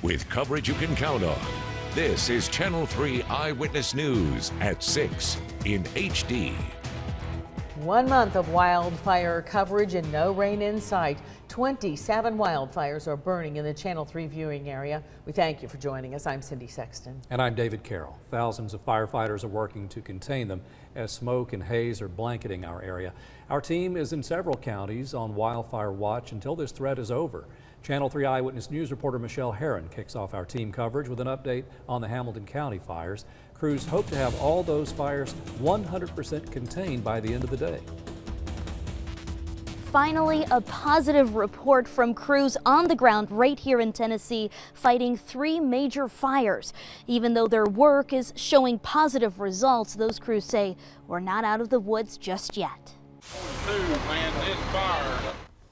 with coverage you can count on. This is Channel 3 Eyewitness News at 6 in HD. 1 month of wildfire coverage and no rain in sight. 27 wildfires are burning in the Channel 3 viewing area. We thank you for joining us. I'm Cindy Sexton. And I'm David Carroll. Thousands of firefighters are working to contain them as smoke and haze are blanketing our area. Our team is in several counties on wildfire watch until this threat is over. Channel 3 Eyewitness News reporter Michelle Herron kicks off our team coverage with an update on the Hamilton County fires. Crews hope to have all those fires 100% contained by the end of the day. Finally, a positive report from crews on the ground right here in Tennessee fighting 3 major fires. Even though their work is showing positive results, those crews say we're not out of the woods just yet.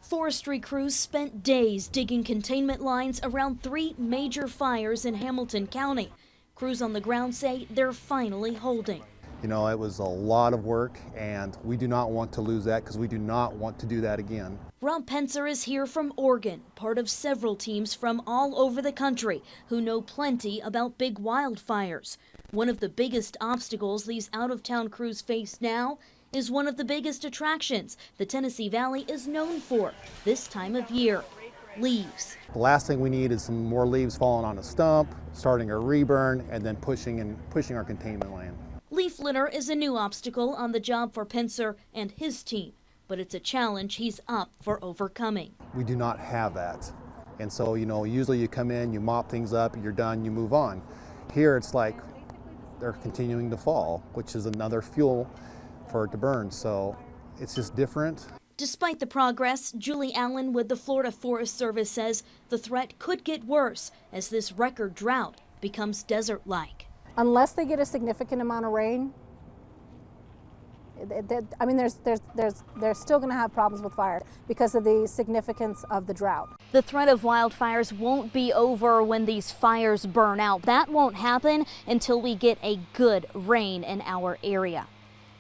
Forestry crews spent days digging containment lines around 3 major fires in Hamilton County. Crews on the ground say they're finally holding. You know, it was a lot of work, and we do not want to lose that because we do not want to do that again. Rob Pencer is here from Oregon, part of several teams from all over the country who know plenty about big wildfires. One of the biggest obstacles these out-of-town crews face now is one of the biggest attractions the Tennessee Valley is known for this time of year: leaves. The last thing we need is some more leaves falling on a stump, starting a reburn, and then pushing our containment line. Leaf litter is a new obstacle on the job for Pencer and his team, but it's a challenge he's up for overcoming. We do not have that. And so, you know, usually you come in, you mop things up, you're done, you move on. Here it's like they're continuing to fall, which is another fuel for it to burn. So it's just different. Despite the progress, Julie Allen with the Florida Forest Service says the threat could get worse as this record drought becomes desert-like. Unless they get a significant amount of rain, I mean, they're still going to have problems with fire because of the significance of the drought. The threat of wildfires won't be over when these fires burn out. That won't happen until we get a good rain in our area.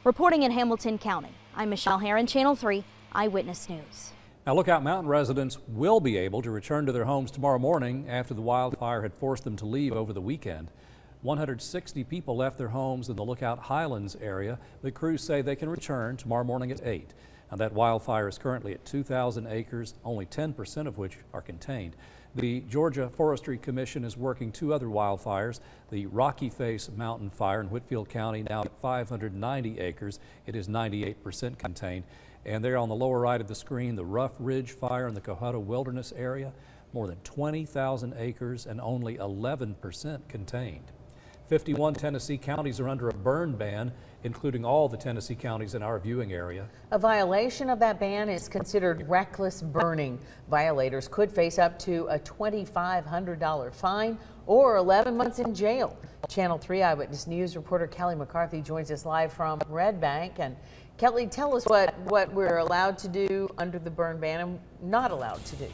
Reporting in Hamilton County, I'm Michelle Herron, Channel 3 Eyewitness News. Now, Lookout Mountain residents will be able to return to their homes tomorrow morning after the wildfire had forced them to leave over the weekend. 160 people left their homes in the Lookout Highlands area. The crews say they can return tomorrow morning at 8. Now, that wildfire is currently at 2,000 acres, only 10% of which are contained. The Georgia Forestry Commission is working 2 other wildfires. The Rocky Face Mountain Fire in Whitfield County, now at 590 acres. It is 98% contained. And there on the lower right of the screen, the Rough Ridge Fire in the Cohutta Wilderness area, more than 20,000 acres and only 11% contained. 51 Tennessee counties are under a burn ban, including all the Tennessee counties in our viewing area. A violation of that ban is considered reckless burning. Violators could face up to a $2,500 fine or 11 months in jail. Channel 3 Eyewitness News reporter Kelly McCarthy joins us live from Red Bank. And Kelly, tell us what we're allowed to do under the burn ban and not allowed to do.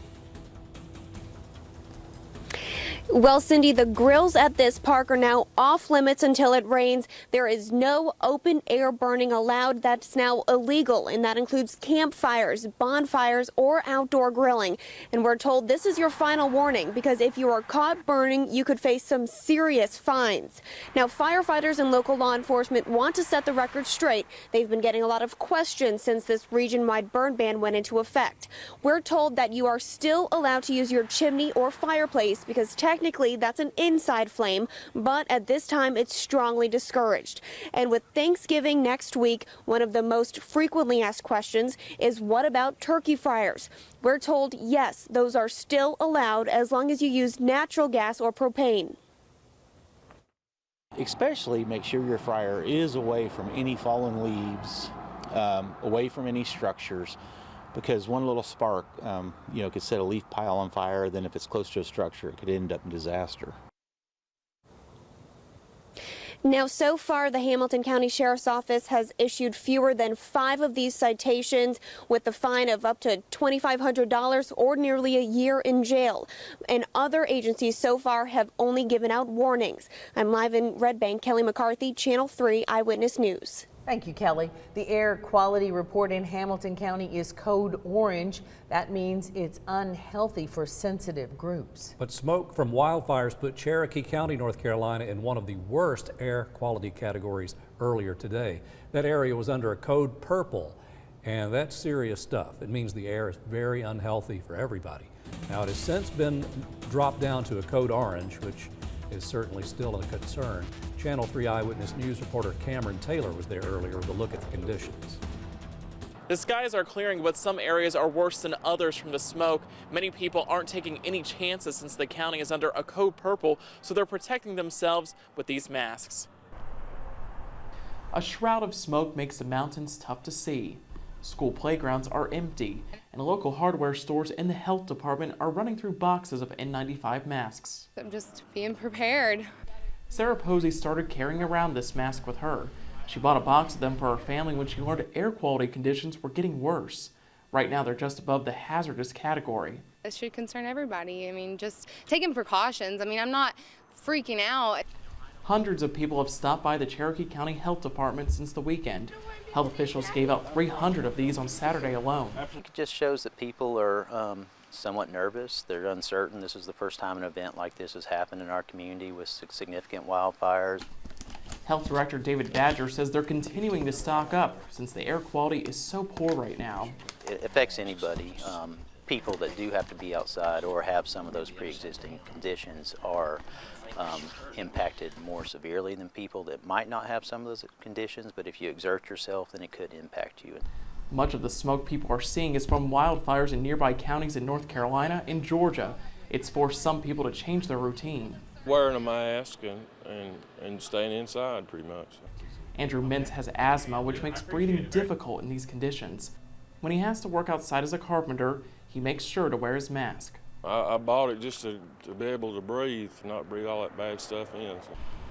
Well, Cindy, the grills at this park are now off limits until it rains. There is no open air burning allowed. That's now illegal, and that includes campfires, bonfires, or outdoor grilling. And we're told this is your final warning because if you are caught burning, you could face some serious fines. Now, firefighters and local law enforcement want to set the record straight. They've been getting a lot of questions since this region-wide burn ban went into effect. We're told that you are still allowed to use your chimney or fireplace because technically that's an inside flame, but at this time it's strongly discouraged. And with Thanksgiving next week, one of the most frequently asked questions is what about turkey fryers? We're told yes, those are still allowed as long as you use natural gas or propane. Especially make sure your fryer is away from any fallen leaves, away from any structures, because one little spark, could set a leaf pile on fire. Then if it's close to a structure, it could end up in disaster. Now, so far, the Hamilton County Sheriff's Office has issued fewer than 5 of these citations with a fine of up to $2,500 or nearly a year in jail. And other agencies so far have only given out warnings. I'm live in Red Bank. Kelly McCarthy, Channel 3 Eyewitness News. Thank you, Kelly. The air quality report in Hamilton County is code orange. That means it's unhealthy for sensitive groups. But smoke from wildfires put Cherokee County, North Carolina in one of the worst air quality categories earlier today. That area was under a code purple, and that's serious stuff. It means the air is very unhealthy for everybody. Now, it has since been dropped down to a code orange, which is certainly still a concern. Channel 3 Eyewitness News reporter Cameron Taylor was there earlier with a look at the conditions. The skies are clearing, but some areas are worse than others from the smoke. Many people aren't taking any chances since the county is under a code purple, so they're protecting themselves with these masks. A shroud of smoke makes the mountains tough to see. School playgrounds are empty, and local hardware stores and the health department are running through boxes of N95 masks. I'm just being prepared. Sarah Posey started carrying around this mask with her. She bought a box of them for her family when she learned air quality conditions were getting worse. Right now, they're just above the hazardous category. It should concern everybody. I mean, just taking precautions. I mean, I'm not freaking out. Hundreds of people have stopped by the Cherokee County Health Department since the weekend. Health officials gave out 300 of these on Saturday alone. It just shows that people are somewhat nervous. They're uncertain. This is the first time an event like this has happened in our community with significant wildfires. Health Director David Badger says they're continuing to stock up since the air quality is so poor right now. It affects anybody. People that do have to be outside or have some of those pre-existing conditions are impacted more severely than people that might not have some of those conditions, but if you exert yourself, then it could impact you. Much of the smoke people are seeing is from wildfires in nearby counties in North Carolina and Georgia. It's forced some people to change their routine. Wearing a mask and staying inside pretty much. Andrew Mintz has asthma, which makes breathing difficult in these conditions. When he has to work outside as a carpenter, he makes sure to wear his mask. I bought it just to be able to breathe, not breathe all that bad stuff in.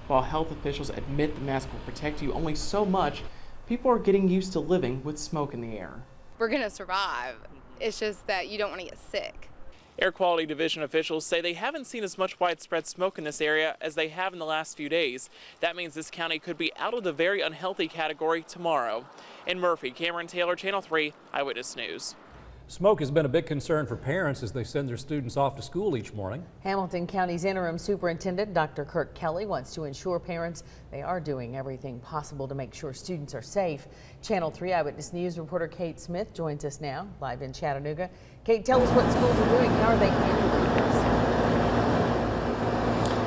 While health officials admit the mask will protect you only so much, people are getting used to living with smoke in the air. We're going to survive. It's just that you don't want to get sick. Air Quality Division officials say they haven't seen as much widespread smoke in this area as they have in the last few days. That means this county could be out of the very unhealthy category tomorrow. In Murphy, Cameron Taylor, Channel 3 Eyewitness News. Smoke has been a big concern for parents as they send their students off to school each morning. Hamilton County's interim superintendent, Dr. Kirk Kelly, wants to ensure parents they are doing everything possible to make sure students are safe. Channel 3 Eyewitness News reporter Kate Smith joins us now, live in Chattanooga. Kate, tell us what schools are doing. How are they handling this?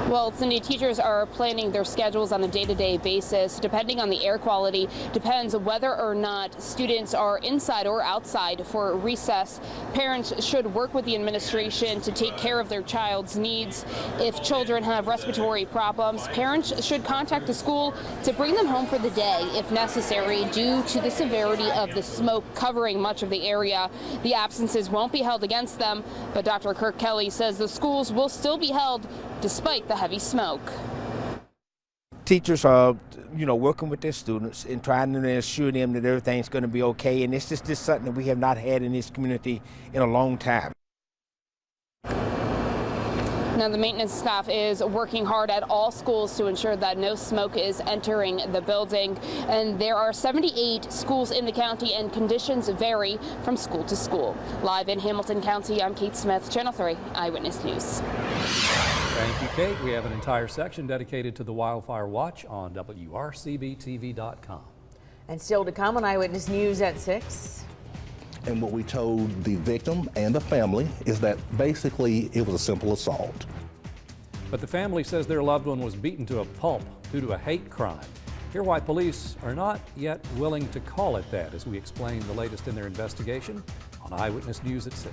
Well, Cindy, teachers are planning their schedules on a day-to-day basis. Depending on the air quality, depends whether or not students are inside or outside for recess. Parents should work with the administration to take care of their child's needs. If children have respiratory problems, parents should contact the school to bring them home for the day if necessary due to the severity of the smoke covering much of the area. The absences won't be held against them, but Dr. Kirk Kelly says the schools will still be held despite the heavy smoke. Teachers are, working with their students and trying to assure them that everything's going to be okay, and it's just something that we have not had in this community in a long time. Now, the maintenance staff is working hard at all schools to ensure that no smoke is entering the building. And there are 78 schools in the county, and conditions vary from school to school. Live in Hamilton County, I'm Kate Smith, Channel 3 Eyewitness News. Thank you, Kate. We have an entire section dedicated to the Wildfire Watch on WRCBTV.com. And still to come on Eyewitness News at 6. And what we told the victim and the family is that basically it was a simple assault. But the family says their loved one was beaten to a pulp due to a hate crime. Hear why police are not yet willing to call it that as we explain the latest in their investigation on Eyewitness News at 6.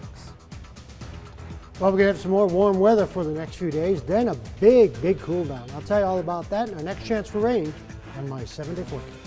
Well, we're going to have some more warm weather for the next few days, then a big cool down. I'll tell you all about that and our next chance for rain on my 7-day forecast.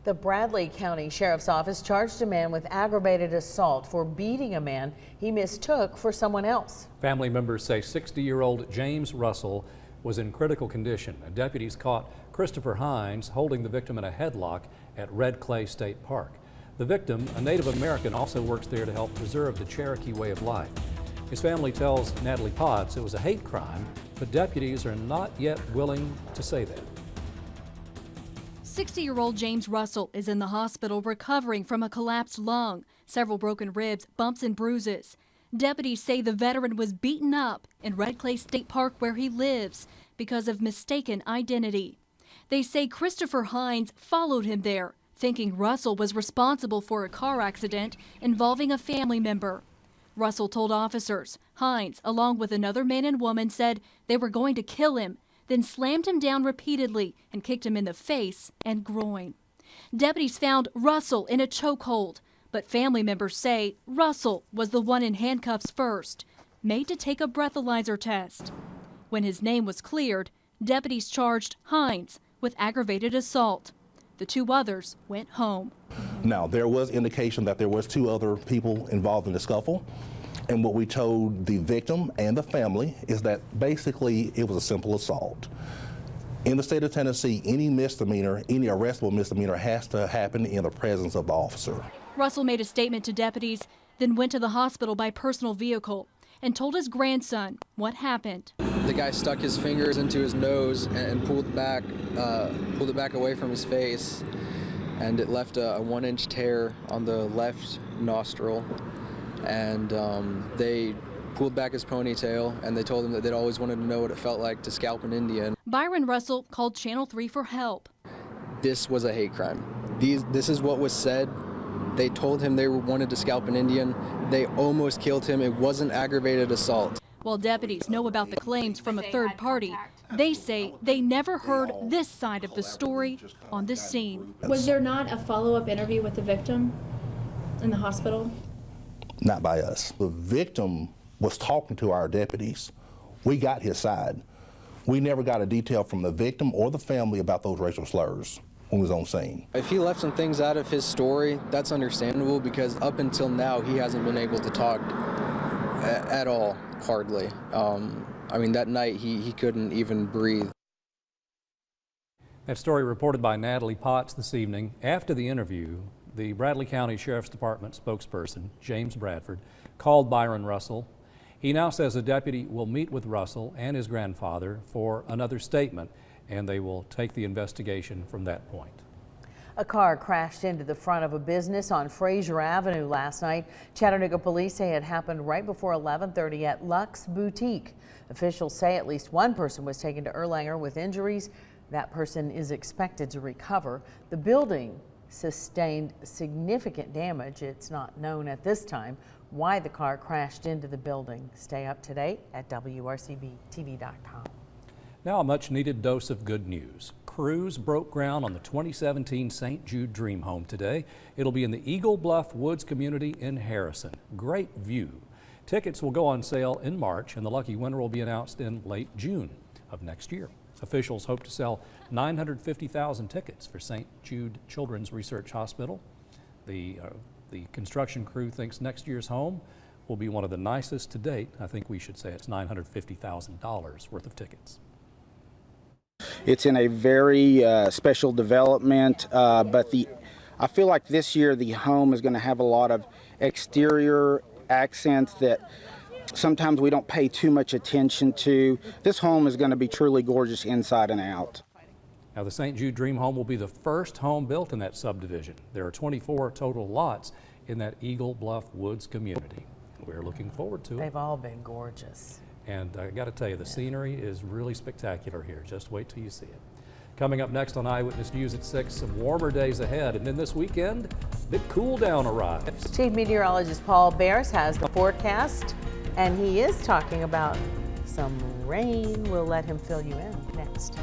The Bradley County Sheriff's Office charged a man with aggravated assault for beating a man he mistook for someone else. Family members say 60-year-old James Russell was in critical condition. Deputies caught Christopher Hines holding the victim in a headlock at Red Clay State Park. The victim, a Native American, also works there to help preserve the Cherokee way of life. His family tells Natalie Potts it was a hate crime, but deputies are not yet willing to say that. 60-year-old James Russell is in the hospital recovering from a collapsed lung, several broken ribs, bumps and bruises. Deputies say the veteran was beaten up in Red Clay State Park where he lives because of mistaken identity. They say Christopher Hines followed him there, thinking Russell was responsible for a car accident involving a family member. Russell told officers Hines, along with another man and woman, said they were going to kill him, then slammed him down repeatedly and kicked him in the face and groin. Deputies found Russell in a chokehold, but family members say Russell was the one in handcuffs first, made to take a breathalyzer test. When his name was cleared, deputies charged Hines with aggravated assault. The two others went home. Now, there was indication that there was 2 other people involved in the scuffle. And what we told the victim and the family is that basically it was a simple assault. In the state of Tennessee, any misdemeanor, any arrestable misdemeanor has to happen in the presence of the officer. Russell made a statement to deputies, then went to the hospital by personal vehicle and told his grandson what happened. The guy stuck his fingers into his nose and pulled it back away from his face, and it left a 1-inch tear on the left nostril. And they pulled back his ponytail, and they told him that they'd always wanted to know what it felt like to scalp an Indian. Byron Russell called Channel 3 for help. This was a hate crime. This is what was said. They told him they wanted to scalp an Indian. They almost killed him. It wasn't aggravated assault. While deputies know about the claims from a third party, they say they never heard this side of the story on the scene. Was there not a follow-up interview with the victim in the hospital? Not by us. The victim was talking to our deputies. We got his side. We never got a detail from the victim or the family about those racial slurs when he was on scene. If he left some things out of his story, that's understandable, because up until now he hasn't been able to talk at all, hardly. I mean, that night he couldn't even breathe. That story reported by Natalie Potts this evening. After the interview, the Bradley County Sheriff's Department spokesperson, James Bradford, called Byron Russell. He now says a deputy will meet with Russell and his grandfather for another statement, and they will take the investigation from that point. A car crashed into the front of a business on Fraser Avenue last night. Chattanooga police say it happened right before 11:30 at Lux Boutique. Officials say at least one person was taken to Erlanger with injuries. That person is expected to recover. The building sustained significant damage. It's not known at this time why the car crashed into the building. Stay up to date at WRCBTV.com. Now a much needed dose of good news. Crews broke ground on the 2017 St. Jude Dream Home today. It'll be in the Eagle Bluff Woods community in Harrison. Great view. Tickets will go on sale in March, and the lucky winner will be announced in late June of next year. Officials hope to sell 950,000 tickets for St. Jude Children's Research Hospital. The construction crew thinks next year's home will be one of the nicest to date. I think we should say it's $950,000 worth of tickets. It's in a very special development, but I feel like this year the home is going to have a lot of exterior accents that sometimes we don't pay too much attention to. This home is going to be truly gorgeous inside and out. Now, the St. Jude Dream Home will be the first home built in that subdivision. There are 24 total lots in that Eagle Bluff Woods community. We're looking forward to it. They've all been gorgeous. And I got to tell you, the scenery is really spectacular here. Just wait till you see it. Coming up next on Eyewitness News at 6, some warmer days ahead. And then this weekend, big cool down arrives. Chief Meteorologist Paul Bears has the forecast, and he is talking about some rain. We'll let him fill you in next.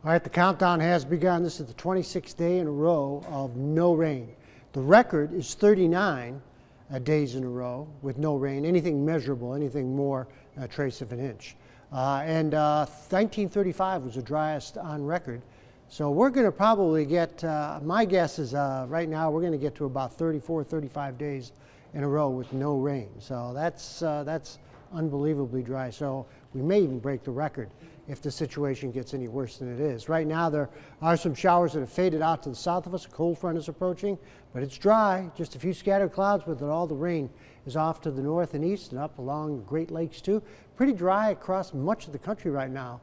All right, the countdown has begun. This is the 26th day in a row of no rain. The record is 39 days in a row with no rain, anything measurable, anything more than a trace of an inch. 1935 was the driest on record. So we're going to probably get, my guess is right now we're going to get to about 34, 35 days in a row with no rain. So that's unbelievably dry. So we may even break the record if the situation gets any worse than it is. Right now there are some showers that have faded out to the south of us. A cold front is approaching, but it's dry. Just a few scattered clouds, but all the rain is off to the north and east and up along the Great Lakes too. Pretty dry across much of the country right now.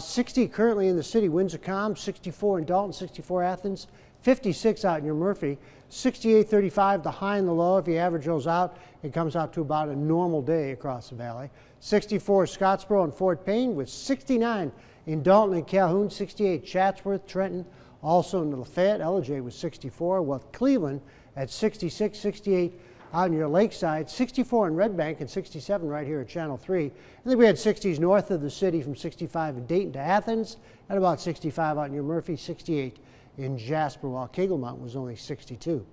60 currently in the city, winds are calm, 64 in Dalton, 64 Athens, 56 out near Murphy, 68, 35 the high and the low. If you average those out, it comes out to about a normal day across the valley. 64 Scottsboro and Fort Payne, with 69 in Dalton and Calhoun, 68 Chatsworth, Trenton, also in Lafayette. LJ was 64, with Cleveland at 66, 68 out near Lakeside, 64 in Red Bank, and 67 right here at Channel 3. And then we had 60s north of the city from 65 in Dayton to Athens, and about 65 out near Murphy, 68 in Jasper, while Cagle Mountain was only 62.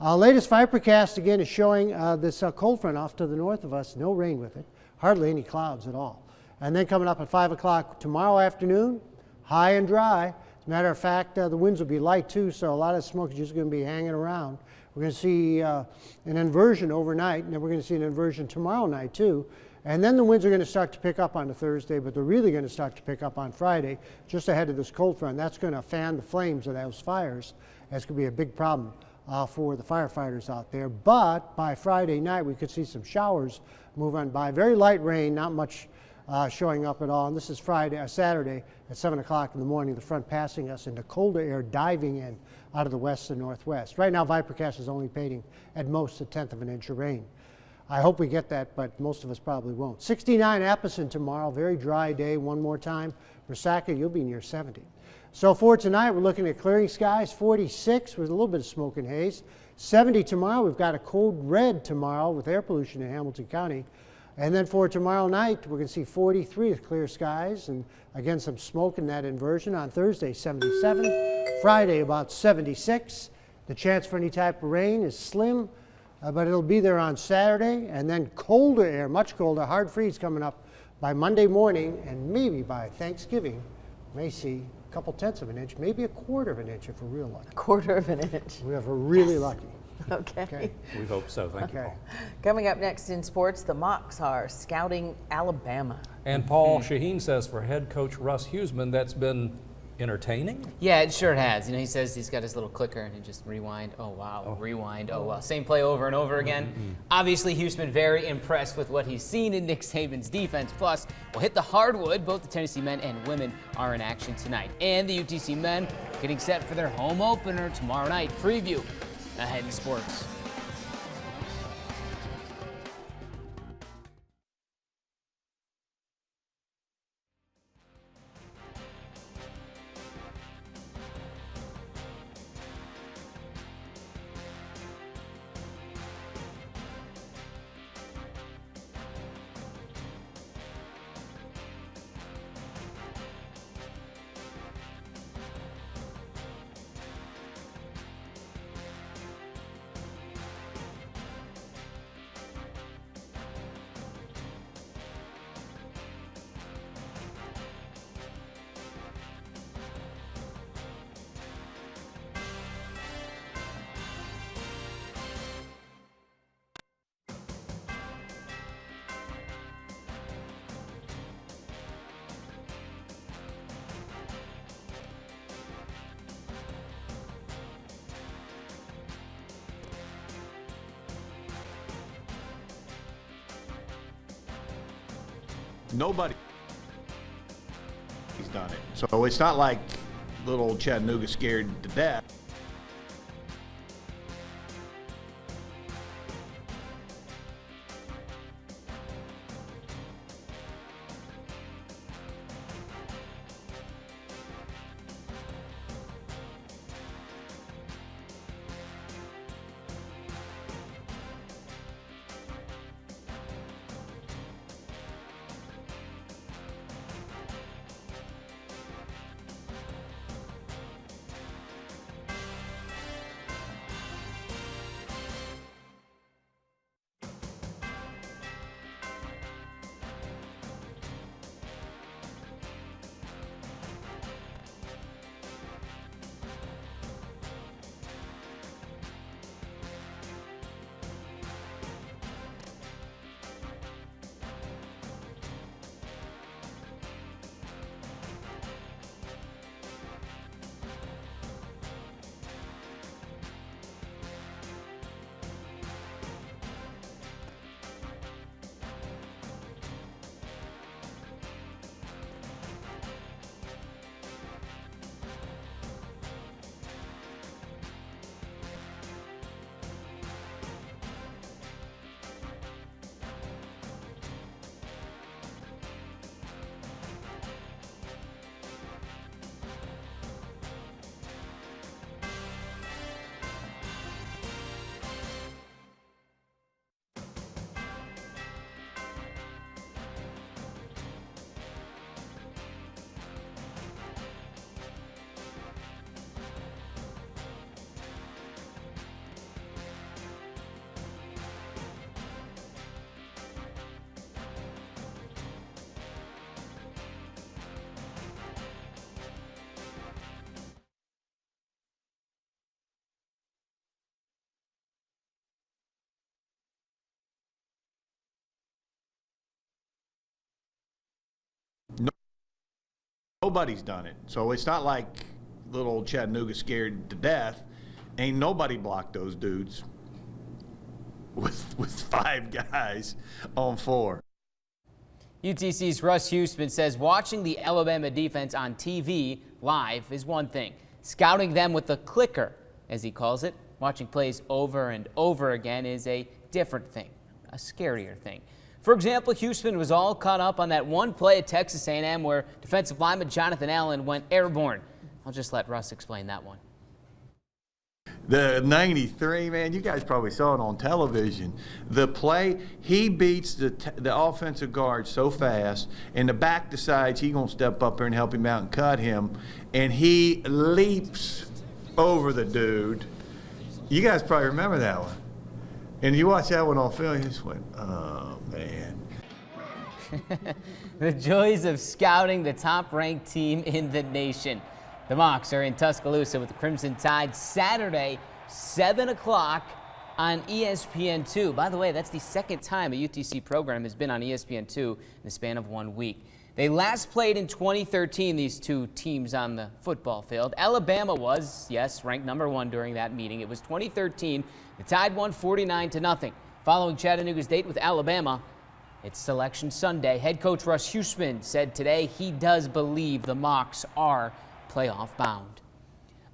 Latest Vipercast again is showing this cold front off to the north of us, no rain with it, hardly any clouds at all. And then coming up at 5 o'clock tomorrow afternoon, high and dry. As a matter of fact, the winds will be light too, so a lot of smoke is just going to be hanging around. We're going to see an inversion overnight, and then we're going to see an inversion tomorrow night too. And then the winds are going to start to pick up on the Thursday, but they're really going to start to pick up on Friday, just ahead of this cold front. That's going to fan the flames of those fires. That's going to be a big problem for the firefighters out there. But by Friday night, we could see some showers move on by. Very light rain, not much showing up at all. And this is Saturday at 7 o'clock in the morning, the front passing us into colder air diving in out of the west and northwest. Right now, Vipercast is only painting at most a tenth of an inch of rain. I hope we get that, but most of us probably won't. 69 Appleton tomorrow, very dry day. One more time. Resaca, you'll be near 70. So for tonight, we're looking at clearing skies, 46 with a little bit of smoke and haze. 70 tomorrow, we've got a code red tomorrow with air pollution in Hamilton County. And then for tomorrow night, we're going to see 43 with clear skies and again some smoke in that inversion. On Thursday, 77. Friday, about 76. The chance for any type of rain is slim, but it'll be there on Saturday. And then colder air, much colder, hard freeze coming up by Monday morning, and maybe by Thanksgiving, may see a couple tenths of an inch, maybe a quarter of an inch if we're real lucky. Quarter of an inch. We have a really lucky. Okay. We hope so. Thank you, Paul. Coming up next in sports, the Mocs are scouting Alabama. And Paul Shaheen says for head coach Russ Huseman, that's been entertaining? Yeah, it sure has. You know, he says he's got his little clicker and he just rewind, oh wow, rewind, oh wow. Same play over and over again. Obviously, Huseman very impressed with what he's seen in Nick Saban's defense. Plus, we'll hit the hardwood. Both the Tennessee men and women are in action tonight. And the UTC men getting set for their home opener tomorrow night. Preview ahead in sports. Nobody's done it. So it's not like little Chattanooga scared to death. Nobody's done it. So it's not like little old Chattanooga scared to death. Ain't nobody blocked those dudes with 5 guys on 4. UTC's Russ Huesman says watching the Alabama defense on TV live is one thing. Scouting them with the clicker, as he calls it, watching plays over and over again is a different thing, a scarier thing. For example, Huesman was all caught up on that one play at Texas A&M where defensive lineman Jonathan Allen went airborne. I'll just let Russ explain that one. The 93, man, you guys probably saw it on television. The play, he beats the offensive guard so fast, and the back decides he's going to step up there and help him out and cut him, and he leaps over the dude. You guys probably remember that one. And you watch that one on film, you just went, oh, man. The joys of scouting the top-ranked team in the nation. The Mocs are in Tuscaloosa with the Crimson Tide Saturday, 7 o'clock on ESPN2. By the way, that's the second time a UTC program has been on ESPN2 in the span of 1 week. They last played in 2013, these two teams on the football field. Alabama was, yes, ranked #1 during that meeting. It was 2013. The Tide won 49-0. Following Chattanooga's date with Alabama, it's Selection Sunday. Head coach Russ Huesman said today he does believe the Mocs are playoff bound.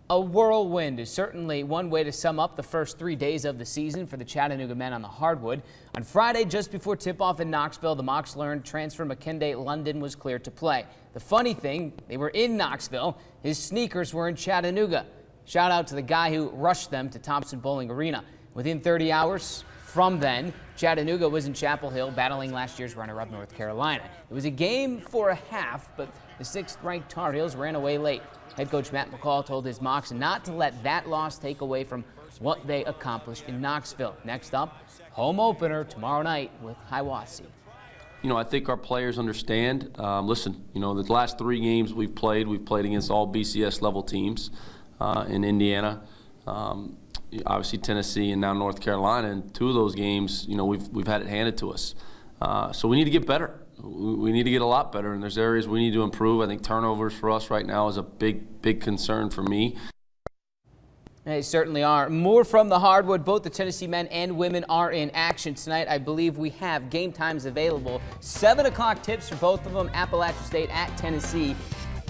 A whirlwind is certainly one way to sum up the first 3 days of the season for the Chattanooga men on the hardwood. On Friday, just before tip-off in Knoxville, the Mocs learned transfer Mackenzie London was cleared to play. The funny thing, they were in Knoxville. His sneakers were in Chattanooga. Shout out to the guy who rushed them to Thompson Bowling Arena. Within 30 hours from then, Chattanooga was in Chapel Hill battling last year's runner-up North Carolina. It was a game for a half, but the 6th-ranked Tar Heels ran away late. Head coach Matt McCall told his Mocs not to let that loss take away from what they accomplished in Knoxville. Next up, home opener tomorrow night with Hiwassee. You know, I think our players understand. Listen, you know, the last 3 games we've played against all BCS level teams in Indiana, obviously Tennessee, and now North Carolina. And 2 of those games, you know, we've had it handed to us. So we need to get better. We need to get a lot better, and there's areas we need to improve. I think turnovers for us right now is a big concern for me. They certainly are. More from the hardwood. Both the Tennessee men and women are in action tonight. I believe we have game times available. 7 o'clock tips for both of them. Appalachian State at Tennessee.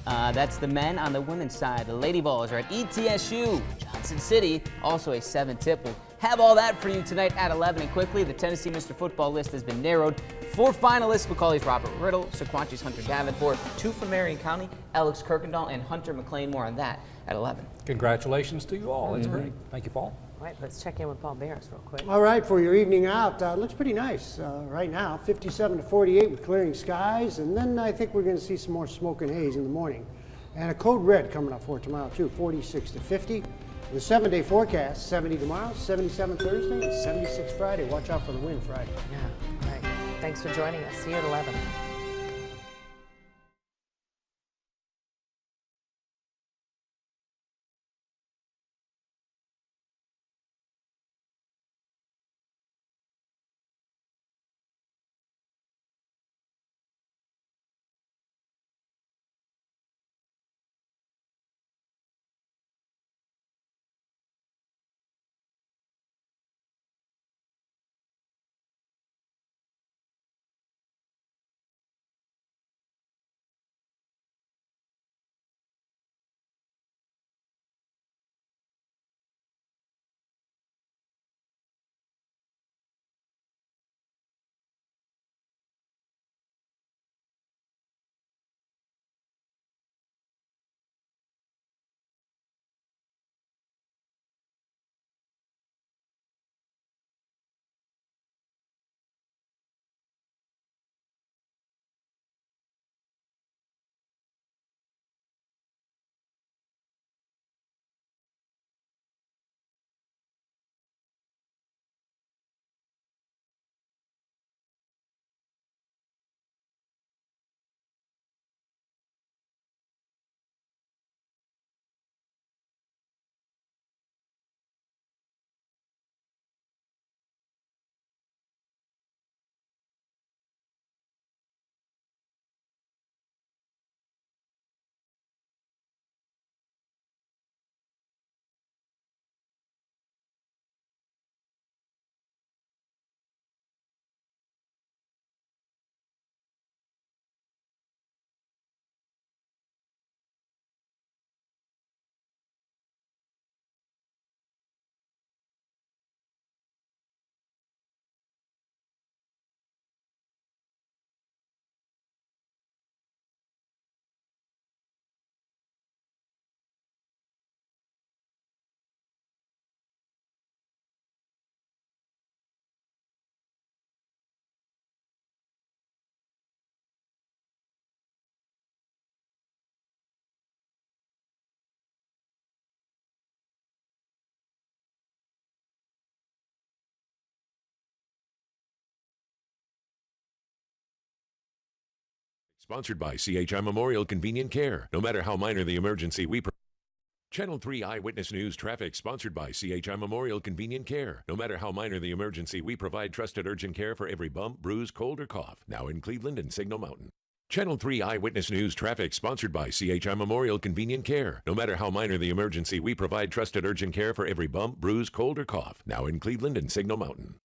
That's the men. On the women's side, the Lady Vols are at ETSU. Johnson City, also a 7 tip. We'll have all that for you tonight at 11. And quickly, the Tennessee Mr. Football list has been narrowed. 4 finalists: Macaulay's Robert Riddle, Sequatchie's Hunter Davenport, 2 from Marion County, Alex Kirkendall and Hunter McLean. More on that at 11. Congratulations to you all. That's great. Thank you, Paul. All right, let's check in with Paul Barris real quick. All right, for your evening out, looks pretty nice right now. 57 to 48 with clearing skies, and then I think we're going to see some more smoke and haze in the morning. And a code red coming up for tomorrow too, 46 to 50. The 7-day forecast: 70 tomorrow, 77 Thursday, and 76 Friday. Watch out for the wind Friday. Yeah, all right. Thanks for joining us. See you at 11. Sponsored by CHI Memorial Convenient Care. No matter how minor the emergency, Channel 3 Eyewitness News Traffic, sponsored by CHI Memorial Convenient Care. No matter how minor the emergency, we provide trusted urgent care for every bump, bruise, cold, or cough. Now in Cleveland and Signal Mountain. Channel 3 Eyewitness News Traffic, sponsored by CHI Memorial Convenient Care. No matter how minor the emergency, we provide trusted urgent care for every bump, bruise, cold, or cough. Now in Cleveland and Signal Mountain.